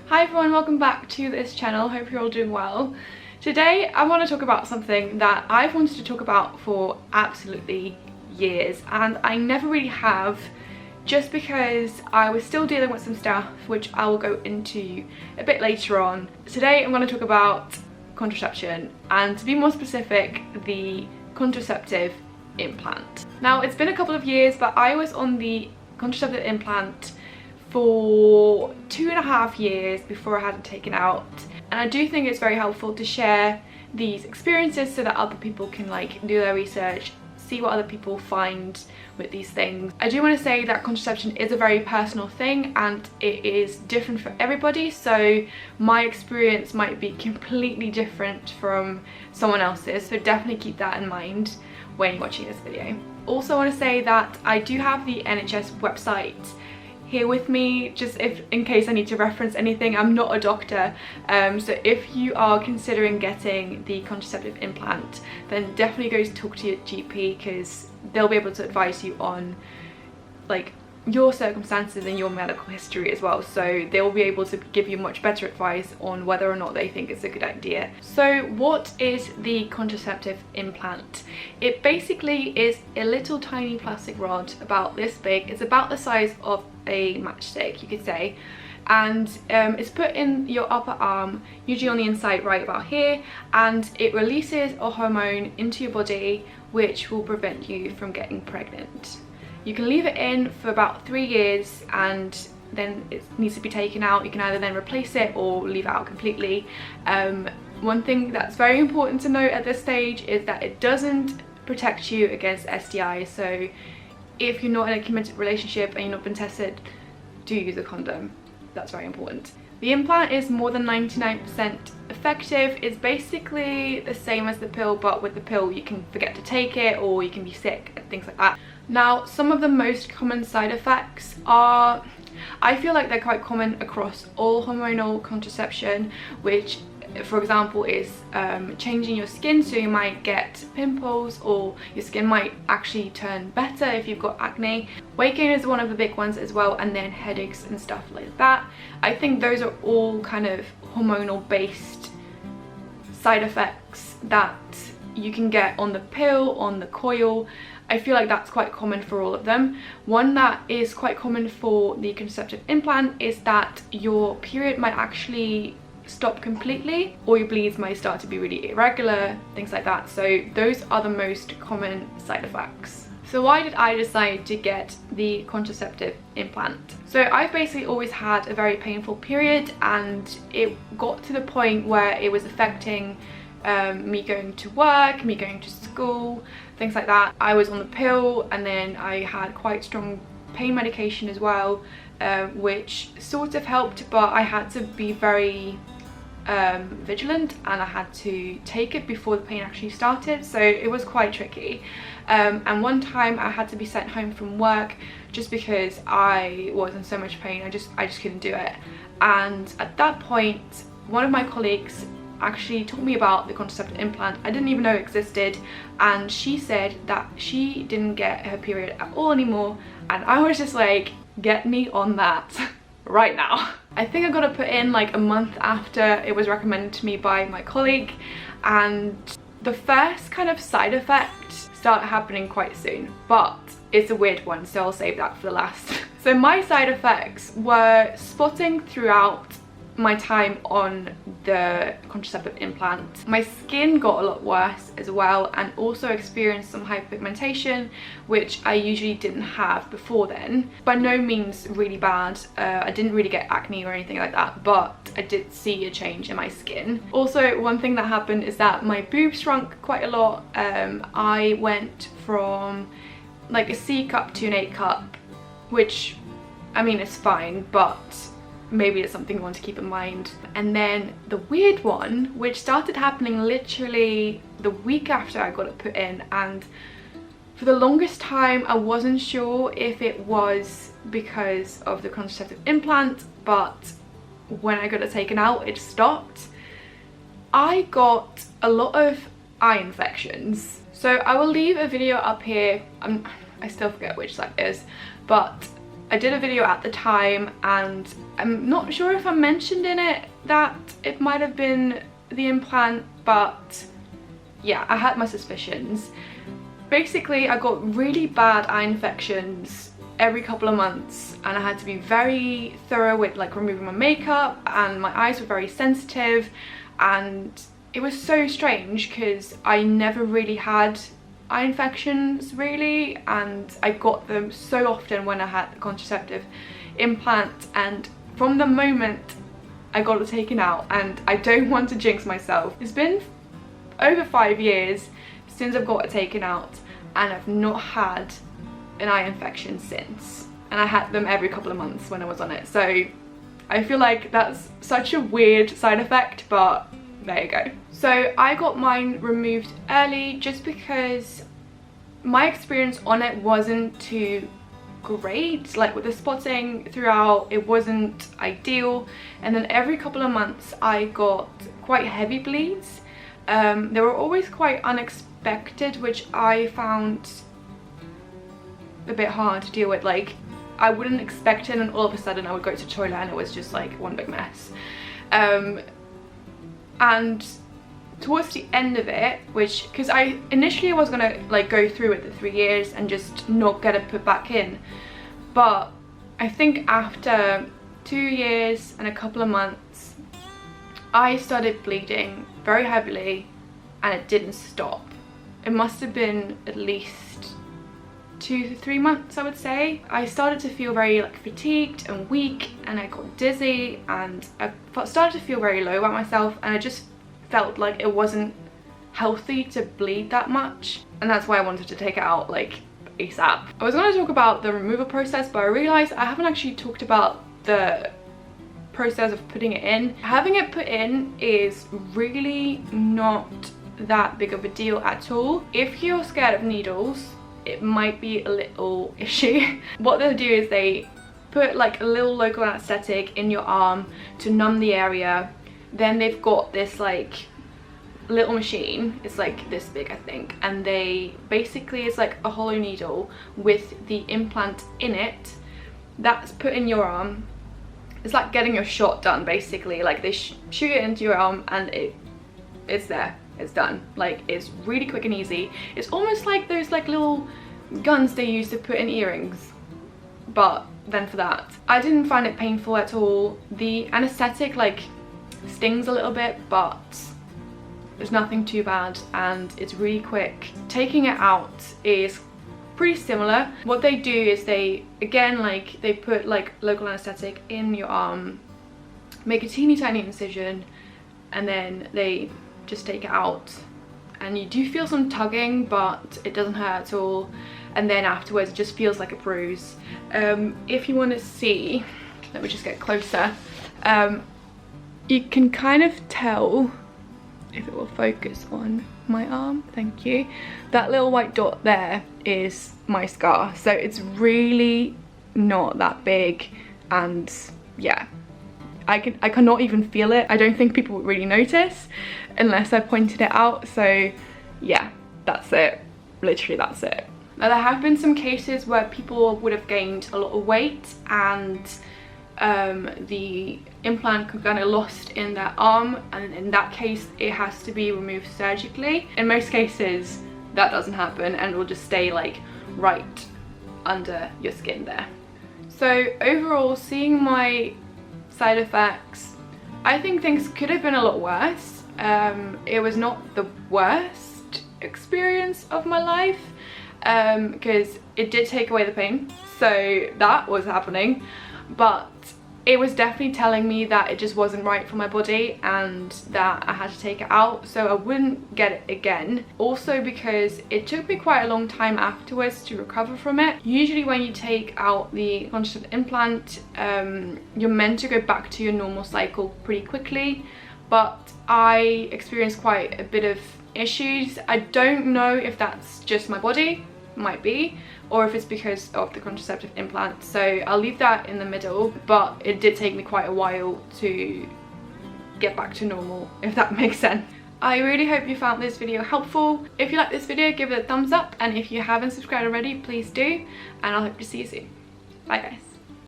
Hi everyone, welcome back to this channel. Hope you're all doing well. Today I want to talk about something that I've wanted to talk about for absolutely years, and I never really have, just because I was still dealing with some stuff which I will go into a bit later on. Today I'm going to talk about contraception, and to be more specific, the contraceptive implant. Now, it's been a couple of years, but I was on the contraceptive implant for 2.5 years before I had it taken out, and I do think it's very helpful to share these experiences so that other people can do their research, see what other people find with these things. I do want to say that contraception is a very personal thing and it is different for everybody, so my experience might be completely different from someone else's, so definitely keep that in mind when you're watching this video. Also, I want to say that I do have the NHS website here with me, just in case I need to reference anything. I'm not a doctor, so if you are considering getting the contraceptive implant, then definitely go talk to your GP, because they'll be able to advise you on your circumstances and your medical history as well, so they'll be able to give you much better advice on whether or not they think it's a good idea. So what is the contraceptive implant? It basically is a little tiny plastic rod about this big. It's about the size of a matchstick, you could say, and it's put in your upper arm, usually on the inside right about here, and it releases a hormone into your body which will prevent you from getting pregnant. You can leave it in for about 3 years and then it needs to be taken out. You can either then replace it or leave it out completely. One thing that's very important to note at this stage is that it doesn't protect you against STIs, so if you're not in a committed relationship and you've not been tested, do use a condom. That's very important. The implant is more than 99% effective. It's basically the same as the pill, but with the pill you can forget to take it or you can be sick and things like that. Now, some of the most common side effects are, I feel like they're quite common across all hormonal contraception, which for example is changing your skin, so you might get pimples or your skin might actually turn better if you've got acne. Weight gain is one of the big ones as well, and then headaches and stuff like that. I think those are all kind of hormonal based side effects that you can get on the pill, on the coil. I feel like that's quite common for all of them. One that is quite common for the contraceptive implant is that your period might actually stop completely, or your bleeds might start to be really irregular, things like that. So those are the most common side effects. So why did I decide to get the contraceptive implant? So I've basically always had a very painful period, and it got to the point where it was affecting me going to work, me going to school, things like that. I was on the pill, and then I had quite strong pain medication as well, which sort of helped, but I had to be very vigilant, and I had to take it before the pain actually started, so it was quite tricky. And one time I had to be sent home from work just because I was in so much pain. I just couldn't do it. And at that point, one of my colleagues actually told me about the contraceptive implant. I didn't even know it existed, and she said that she didn't get her period at all anymore, and I was just like, get me on that right now. I think I got to put in a month after it was recommended to me by my colleague, and the first kind of side effect started happening quite soon, but it's a weird one, so I'll save that for the last. So my side effects were spotting throughout my time on the contraceptive implant. My skin got a lot worse as well, and also experienced some hyperpigmentation, which I usually didn't have before then. By no means really bad. I didn't really get acne or anything like that, but I did see a change in my skin. Also, one thing that happened is that my boobs shrunk quite a lot. I went from a C cup to an A cup, which, I mean, it's fine, but maybe it's something you want to keep in mind. And then the weird one, which started happening literally the week after I got it put in, and for the longest time I wasn't sure if it was because of the contraceptive implant, but when I got it taken out it stopped. I got a lot of eye infections. So I will leave a video up here. I still forget which site it is, but I did a video at the time, and I'm not sure if I mentioned in it that it might have been the implant, but yeah, I had my suspicions. Basically, I got really bad eye infections every couple of months, and I had to be very thorough with like removing my makeup, and my eyes were very sensitive, and it was so strange because I never really had eye infections really, and I got them so often when I had the contraceptive implant. And from the moment I got it taken out, and I don't want to jinx myself, it's been over 5 years since I've got it taken out, and I've not had an eye infection since, and I had them every couple of months when I was on it. So I feel like that's such a weird side effect, but there you go. So I got mine removed early just because my experience on it wasn't too great. Like with the spotting throughout, it wasn't ideal, and then every couple of months I got quite heavy bleeds. They were always quite unexpected, which I found a bit hard to deal with. Like, I wouldn't expect it, and all of a sudden I would go to the toilet and it was just like one big mess. And towards the end of it, which, because I initially was gonna like go through with the 3 years and just not get it put back in, but I think after 2 years and a couple of months I started bleeding very heavily, and it didn't stop. It must have been at least 2 to 3 months, I would say. I started to feel very like fatigued and weak, and I got dizzy, and I started to feel very low about myself, and I just felt like it wasn't healthy to bleed that much, and that's why I wanted to take it out like ASAP. I was going to talk about the removal process, but I realized I haven't actually talked about the process of putting it in. Having it put in is really not that big of a deal at all. If you're scared of needles, it might be a little issue. What they'll do is they put like a little local anesthetic in your arm to numb the area. Then they've got this like little machine, it's like this big I think, and they basically, it's like a hollow needle with the implant in it that's put in your arm. It's like getting your shot done basically. Like they shoot it into your arm, and it's there, it's done. Like, it's really quick and easy. It's almost like those like little guns they use to put in earrings, but then for that. I didn't find it painful at all. The anesthetic like stings a little bit, but there's nothing too bad, and it's really quick. Taking it out is pretty similar. What they do is they, again, like they put like local anesthetic in your arm, make a teeny tiny incision, and then they just take it out, and you do feel some tugging, but it doesn't hurt at all, and then afterwards it just feels like a bruise. If you want to see, let me just get closer. You can kind of tell, if it will focus on my arm, thank you, that little white dot there is my scar. So it's really not that big, and yeah, I cannot even feel it. I don't think people would really notice unless I pointed it out. So yeah, that's it, literally that's it. Now there have been some cases where people would have gained a lot of weight, and the implant kind of lost in their arm, and in that case it has to be removed surgically. In most cases that doesn't happen, and it will just stay like right under your skin there. So overall, seeing my side effects, I think things could have been a lot worse. It was not the worst experience of my life, because it did take away the pain, so that was happening, but it was definitely telling me that it just wasn't right for my body and that I had to take it out, so I wouldn't get it again. Also because it took me quite a long time afterwards to recover from it. Usually when you take out the contraceptive implant, you're meant to go back to your normal cycle pretty quickly, but I experienced quite a bit of issues. I don't know if that's just my body, might be, or if it's because of the contraceptive implant, so I'll leave that in the middle, but it did take me quite a while to get back to normal, if that makes sense. I really hope you found this video helpful. If you like this video, give it a thumbs up, and if you haven't subscribed already, please do, and I'll hope to see you soon. Bye guys.